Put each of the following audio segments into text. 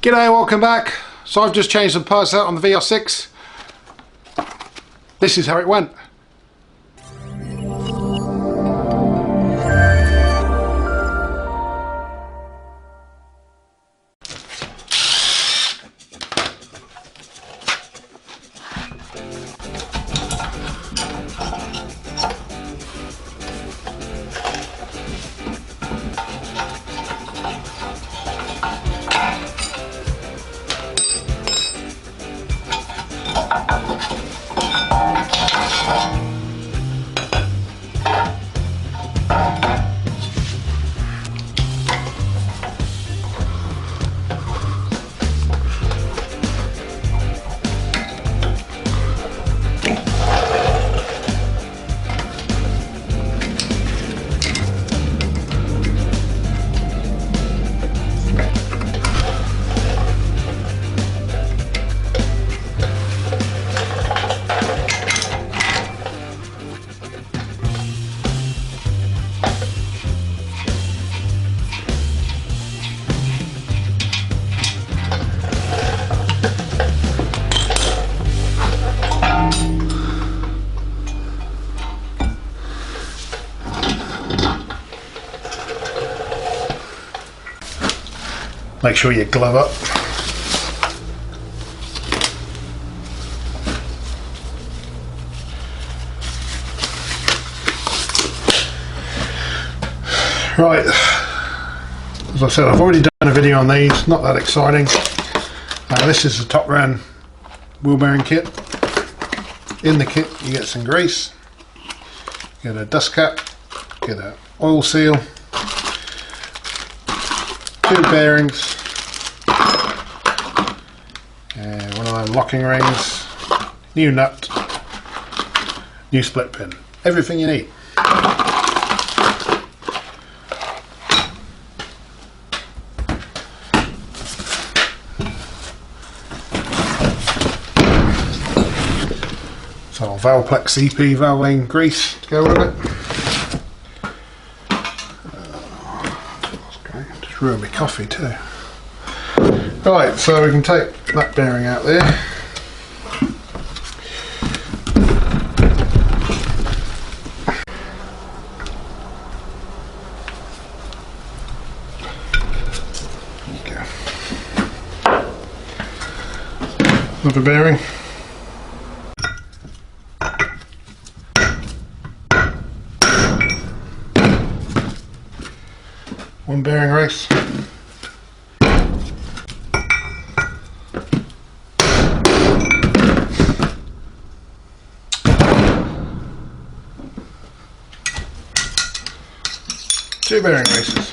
G'day, welcome back. So I've just changed some parts out on the VR6. This is how it went. Make sure you glove up. Right, as I said, I've already done a video on these, not that exciting. This is the top round wheel bearing kit. In the kit you get some grease, get a dust cap, get an oil seal, 2 bearings, and one of them locking rings, new nut, new split pin, everything you need. So Valplex CP Valvoline grease to go with it. Just ruined my coffee too. Right, so we can take that bearing out there. There you go. Another bearing. One bearing race. Two bearing races.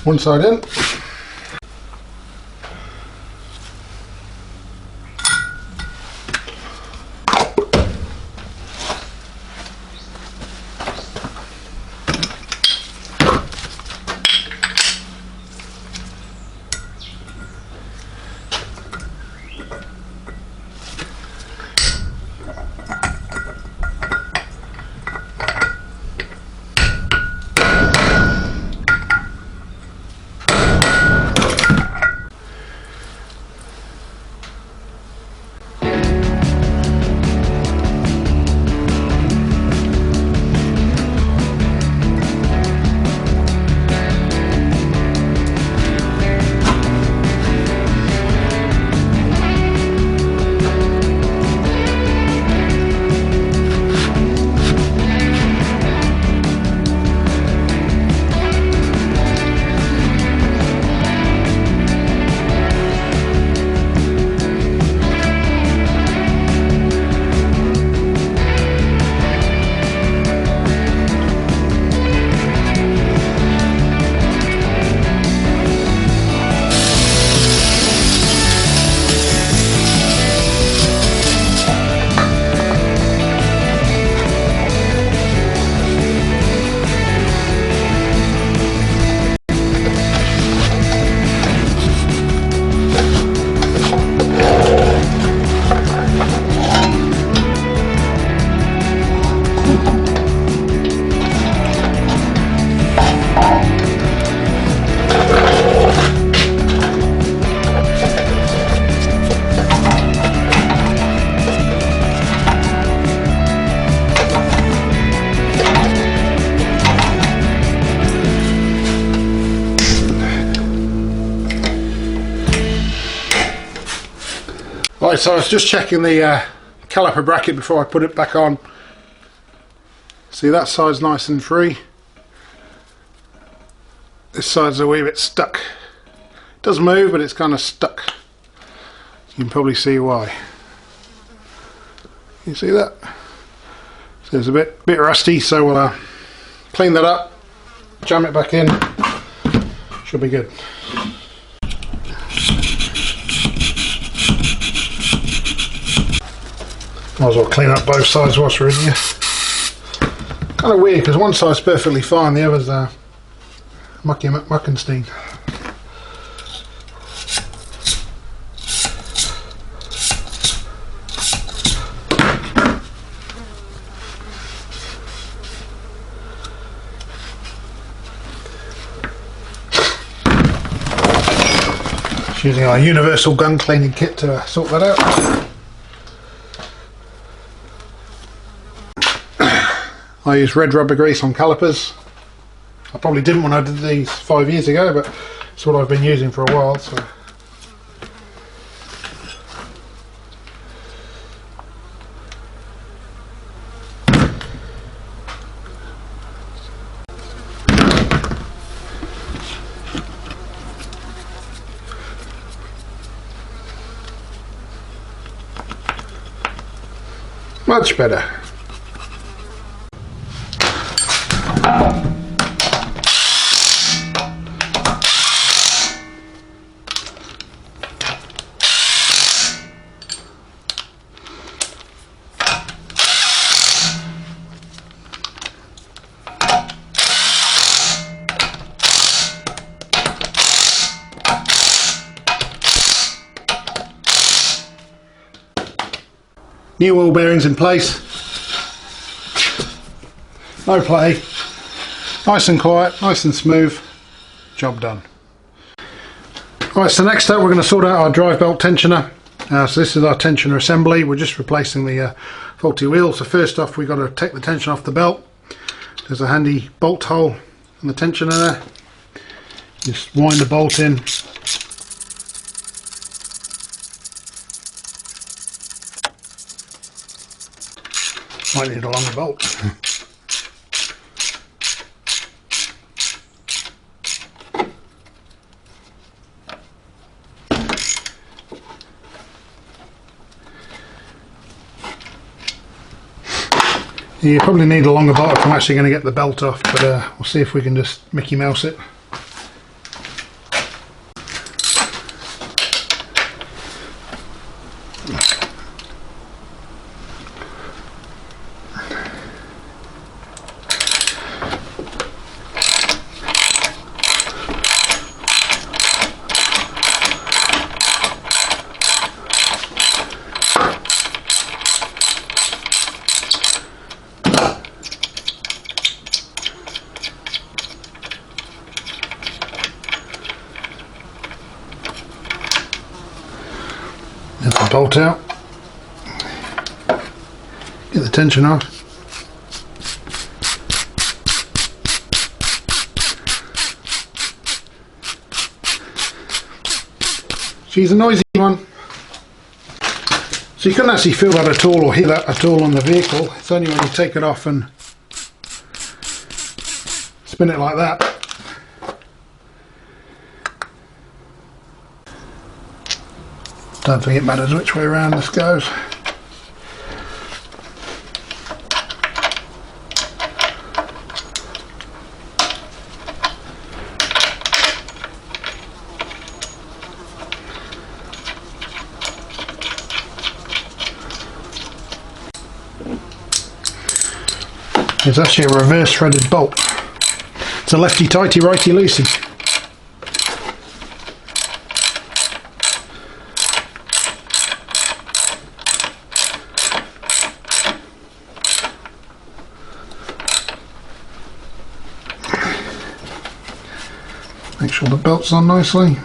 One side in. Right, so I was just checking the caliper bracket before I put it back on. See, that side's nice and free. This side's a wee bit stuck. It does move, but it's kind of stuck. You can probably see why. You see that? So it's a bit rusty, so we'll clean that up, jam it back in. Should be good. Might as well clean up both sides whilst we're in here. Kind of weird because one side's perfectly fine, the other's Muckenstein. Using our universal gun cleaning kit to sort that out. I use red rubber grease on calipers. I probably didn't when I did these 5 years ago, but it's what I've been using for a while. So. Much better. New wheel bearings in place. No play. Nice and quiet, nice and smooth. Job done. Alright, so next up we're going to sort out our drive belt tensioner. So this is our tensioner assembly. We're just replacing the faulty wheel. So first off we've got to take the tension off the belt. There's a handy bolt hole in the tensioner there. Just wind the bolt in. Might need a longer bolt. You probably need a longer bolt if I'm actually going to get the belt off, but we'll see if we can just Mickey Mouse it. Get the bolt out, get the tension off. She's a noisy one, so you couldn't actually feel that at all or hear that at all on the vehicle. It's only when you take it off and spin it like that. Don't think it matters which way around this goes. It's actually a reverse threaded bolt. It's a lefty tighty, righty loosey. Make sure the belt's on nicely.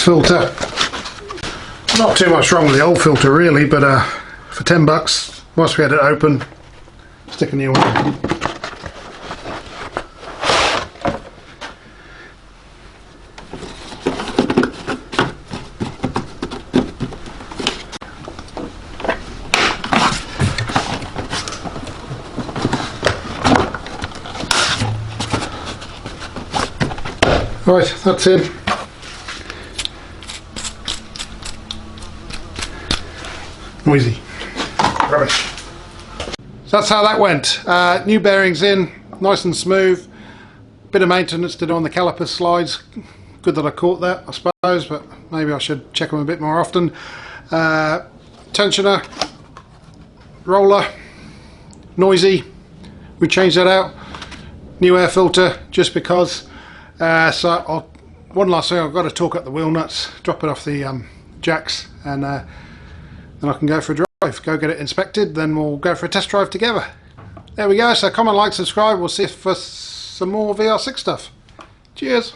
filter. Not too much wrong with the old filter really, but for $10, once we had it open, stick a new one in. Right, that's in. Noisy. Rubbish. So that's how that went. New bearings in, nice and smooth. Bit of maintenance to do on the caliper slides. Good that I caught that, I suppose, but maybe I should check them a bit more often. Tensioner, roller, noisy. We changed that out. New air filter, just because. One last thing, I've got to torque up the wheel nuts, drop it off the jacks, and then I can go for a drive, go get it inspected, then we'll go for a test drive together. There we go. So comment, like, subscribe. We'll see you for some more VR6 stuff. Cheers.